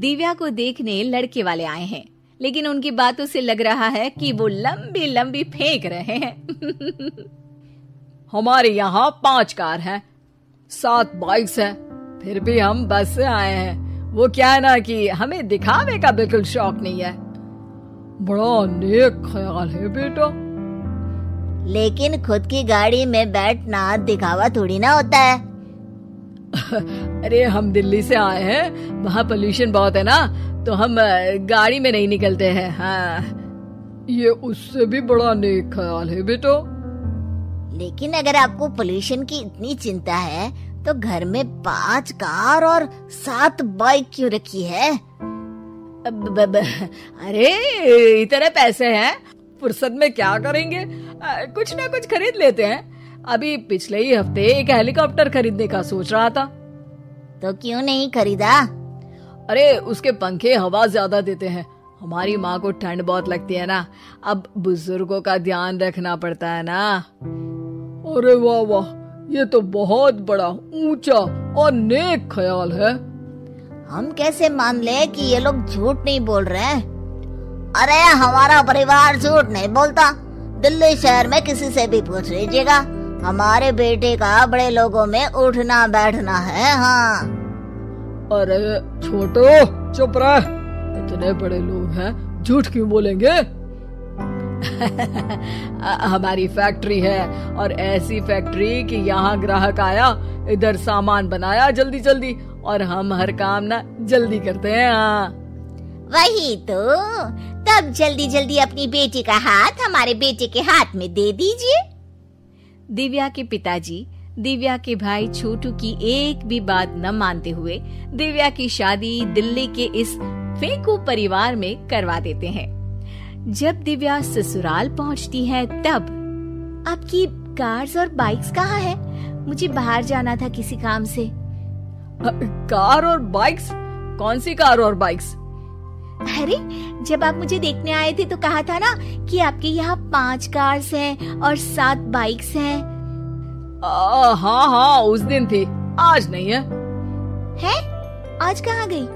दिव्या को देखने लड़के वाले आए हैं, लेकिन उनकी बातों से लग रहा है कि वो लंबी लंबी फेंक रहे हैं। हमारे यहाँ 5 कार हैं, 7 बाइक्स हैं, फिर भी हम बस से आए हैं। वो क्या है ना कि हमें दिखावे का बिल्कुल शौक नहीं है। बड़ा नेक ख्याल है बेटा। लेकिन खुद की गाड़ी में बैठना दिखावा थोड़ी ना होता है। अरे हम दिल्ली से आए हैं, वहाँ पोल्यूशन बहुत है ना, तो हम गाड़ी में नहीं निकलते हैं। हाँ, ये उससे भी बड़ा नेक ख्याल है बेटा। लेकिन अगर आपको पोल्यूशन की इतनी चिंता है तो घर में 5 कार और 7 बाइक क्यों रखी है? अरे इतने पैसे हैं, फुर्सत में क्या करेंगे, कुछ ना कुछ खरीद लेते हैं। अभी पिछले ही हफ्ते एक हेलीकॉप्टर खरीदने का सोच रहा था। तो क्यों नहीं खरीदा? अरे उसके पंखे हवा ज्यादा देते हैं, हमारी माँ को ठंड बहुत लगती है ना, अब बुजुर्गों का ध्यान रखना पड़ता है ना। अरे वाह वाह, ये तो बहुत बड़ा, ऊंचा और नेक ख्याल है। हम कैसे मान ले कि ये लोग झूठ नहीं बोल रहे हैं? अरे हमारा परिवार झूठ नहीं बोलता। दिल्ली शहर में किसी से भी पूछ लीजिएगा, हमारे बेटे का बड़े लोगों में उठना बैठना है। हाँ। अरे छोटो चुप रह, इतने बड़े लोग हैं, झूठ क्यों बोलेंगे? हमारी फैक्ट्री है, और ऐसी फैक्ट्री कि यहाँ ग्राहक आया, इधर सामान बनाया जल्दी जल्दी, और हम हर काम ना जल्दी करते हैं। हाँ वही तो, तब जल्दी जल्दी अपनी बेटी का हाथ हमारे बेटे के हाथ में दे दीजिए। दिव्या के पिताजी दिव्या के भाई छोटू की एक भी बात न मानते हुए दिव्या की शादी दिल्ली के इस फेंकू परिवार में करवा देते हैं। जब दिव्या ससुराल पहुंचती है तब आपकी कार्स और बाइक्स कहाँ है? मुझे बाहर जाना था किसी काम से। कार और बाइक्स? कौन सी कार और बाइक्स? अरे जब आप मुझे देखने आए थे तो कहा था ना कि आपके यहाँ 5 कार्स हैं और 7 बाइक्स हैं। हाँ हाँ उस दिन थी, आज नहीं है। है? आज कहाँ गई?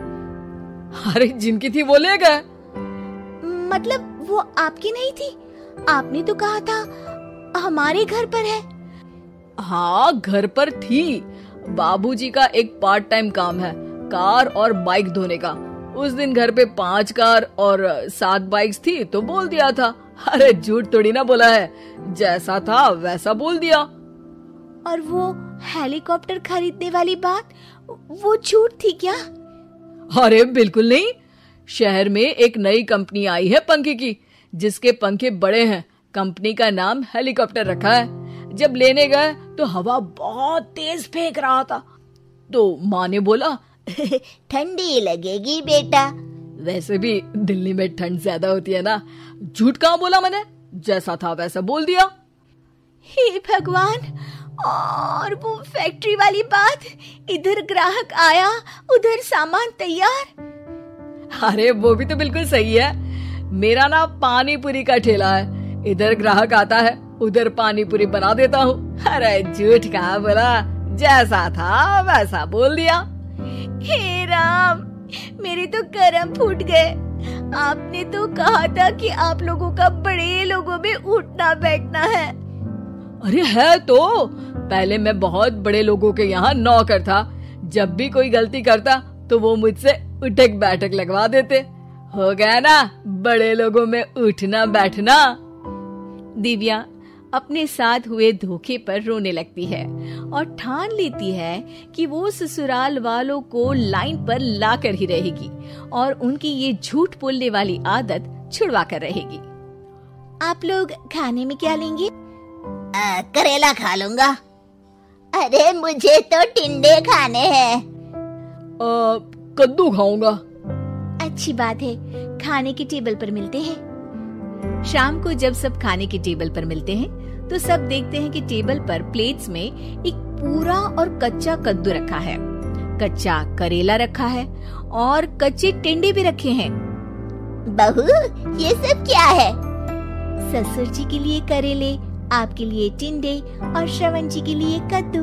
अरे जिनकी थी वो ले गए। मतलब वो आपकी नहीं थी? आपने तो कहा था हमारे घर पर है। हाँ घर पर थी, बाबूजी का एक पार्ट टाइम काम है कार और बाइक धोने का। उस दिन घर पे 5 कार और 7 बाइक्स थी तो बोल दिया था। अरे झूठ थोड़ी ना बोला है, जैसा था वैसा बोल दिया। और वो हेलीकॉप्टर खरीदने वाली बात, वो झूठ थी क्या? अरे बिल्कुल नहीं, शहर में एक नई कंपनी आई है पंखे की, जिसके पंखे बड़े हैं। कंपनी का नाम हेलीकॉप्टर रखा है। जब लेने गए तो हवा बहुत तेज फेंक रहा था, तो माँ ने बोला ठंडी लगेगी बेटा। वैसे भी दिल्ली में ठंड ज्यादा होती है ना। झूठ कहाँ बोला मैंने, जैसा था वैसा बोल दिया। हे भगवान, और वो फैक्ट्री वाली बात, इधर ग्राहक आया उधर सामान तैयार। अरे वो भी तो बिल्कुल सही है। मेरा ना पानी पूरी का ठेला है, इधर ग्राहक आता है उधर पानी पूरी बना देता हूँ। अरे झूठ कहाँ बोला, जैसा था वैसा बोल दिया। हे राम, मेरे तो कर्म फूट गए। आपने तो कहा था कि आप लोगों का बड़े लोगों में उठना बैठना है। अरे है तो, पहले मैं बहुत बड़े लोगों के यहाँ नौकर था। जब भी कोई गलती करता तो वो मुझसे उठक बैठक लगवा देते। हो गया ना बड़े लोगों में उठना बैठना। दिव्या अपने साथ हुए धोखे पर रोने लगती है और ठान लेती है कि वो ससुराल वालों को लाइन पर लाकर ही रहेगी और उनकी ये झूठ बोलने वाली आदत छुड़वा कर रहेगी। आप लोग खाने में क्या लेंगे? करेला खा लूंगा। अरे मुझे तो टिंडे खाने हैं। कद्दू खाऊंगा। अच्छी बात है, खाने के टेबल पर मिलते हैं। शाम को जब सब खाने के टेबल पर मिलते हैं तो सब देखते हैं कि टेबल पर प्लेट्स में एक पूरा और कच्चा कद्दू रखा है, कच्चा करेला रखा है और कच्चे टिंडे भी रखे हैं। बहू ये सब क्या है? ससुर जी के लिए करेले, आपके लिए टिंडे और श्रवण जी के लिए कद्दू।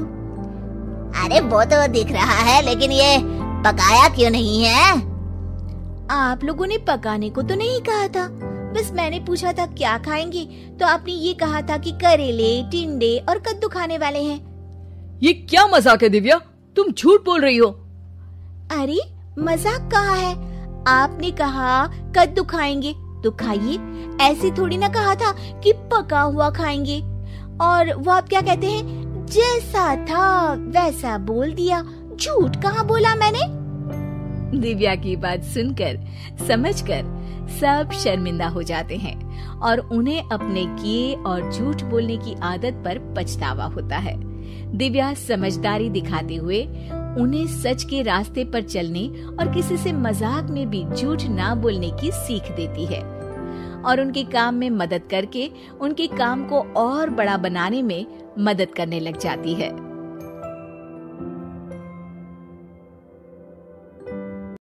अरे वो तो दिख रहा है, लेकिन ये पकाया क्यों नहीं है? आप लोगों ने पकाने को तो नहीं कहा था, बस मैंने पूछा था क्या खाएंगे, तो आपने ये कहा था कि करेले, टिंडे और कद्दू खाने वाले हैं। ये क्या मजाक है दिव्या, तुम झूठ बोल रही हो। अरे मजाक कहा है, आपने कहा कद्दू खाएंगे तो खाइए, ऐसे थोड़ी ना कहा था कि पका हुआ खाएंगे। और वो आप क्या कहते हैं, जैसा था वैसा बोल दिया, झूठ कहाँ बोला मैंने। दिव्या की बात सुनकर, समझकर सब शर्मिंदा हो जाते हैं और उन्हें अपने किए और झूठ बोलने की आदत पर पछतावा होता है। दिव्या समझदारी दिखाते हुए उन्हें सच के रास्ते पर चलने और किसी से मजाक में भी झूठ ना बोलने की सीख देती है और उनके काम में मदद करके उनके काम को और बड़ा बनाने में मदद करने लग जाती है।